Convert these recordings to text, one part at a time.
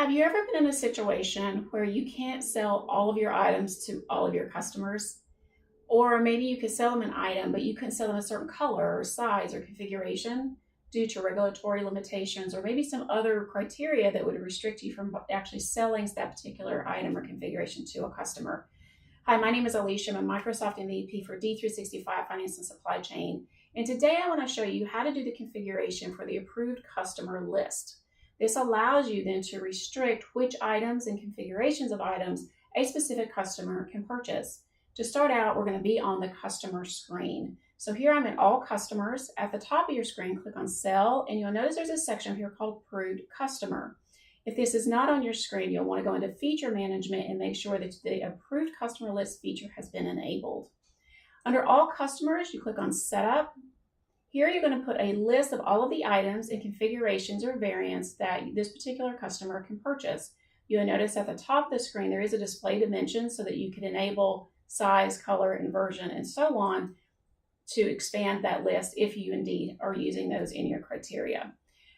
Have you ever been in a situation where you can't sell all of your items to all of your customers? Or maybe you could sell them an item, but you couldn't sell them a certain color or size or configuration due to regulatory limitations, or maybe some other criteria that would restrict you from actually selling that particular item or configuration to a customer. Hi, my name is Alicia. I'm a Microsoft MVP for D365 Finance and Supply Chain. And today I want to show you how to do the configuration for the approved customer list. This allows you then to restrict which items and configurations of items a specific customer can purchase. To start out, we're going to be on the customer screen. So here I'm in all customers. At the top of your screen, click on Sell, and you'll notice there's a section here called Approved Customer. If this is not on your screen, you'll want to go into Feature Management and make sure that the Approved Customer List feature has been enabled. Under All Customers, you click on Setup. Here you're going to put a list of all of the items and configurations or variants that this particular customer can purchase. You'll notice at the top of the screen there is a display dimension so that you can enable size, color, inversion, and so on to expand that list if you indeed are using those in your criteria.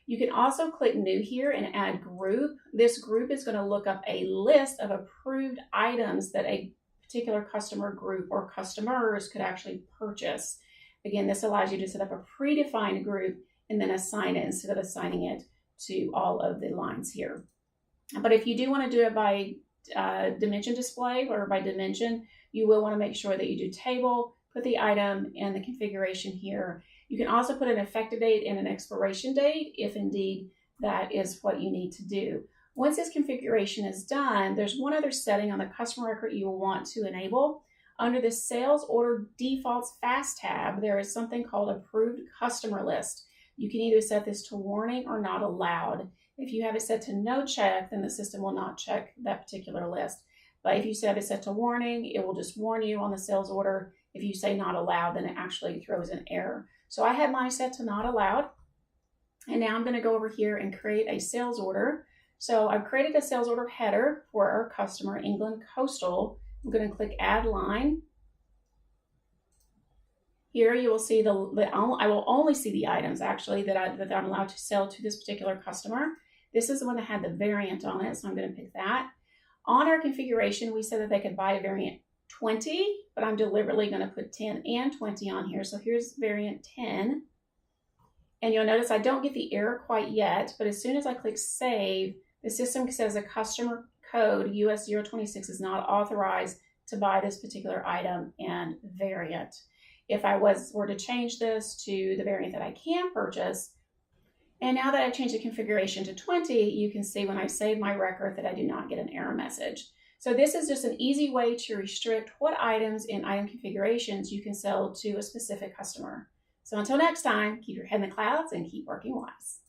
You can also click New here and add Group. This group is going to look up a list of approved items that a particular customer group or customers could actually purchase. Again, this allows you to set up a predefined group and then assign it instead of assigning it to all of the lines here. But if you do want to do it by dimension display or by dimension, you will want to make sure that you do table, put the item and the configuration here. You can also put an effective date and an expiration date if indeed that is what you need to do. Once this configuration is done, there's one other setting on the customer record you will want to enable. Under the Sales Order Defaults Fast tab, there is something called Approved Customer List. You can either set this to warning or not allowed. If you have it set to no check, then the system will not check that particular list. But if you set it set to warning, it will just warn you on the sales order. If you say not allowed, then it actually throws an error. So I had mine set to not allowed. And now I'm going to go over here and create a sales order. So I've created a sales order header for our customer, England Coastal. I'm going to click Add Line. Here you will see I will only see the items actually that I'm allowed to sell to this particular customer. This is the one that had the variant on it, so I'm going to pick that. On our configuration, we said that they could buy a variant 20, but I'm deliberately going to put 10 and 20 on here. So here's variant 10. And you'll notice I don't get the error quite yet, but as soon as I click Save, the system says a customer code US 026 is not authorized to buy this particular item and variant. If I were to change this to the variant that I can purchase, and now that I've changed the configuration to 20, you can see when I save my record that I do not get an error message. So this is just an easy way to restrict what items and item configurations you can sell to a specific customer. So until next time, keep your head in the clouds and keep working wise.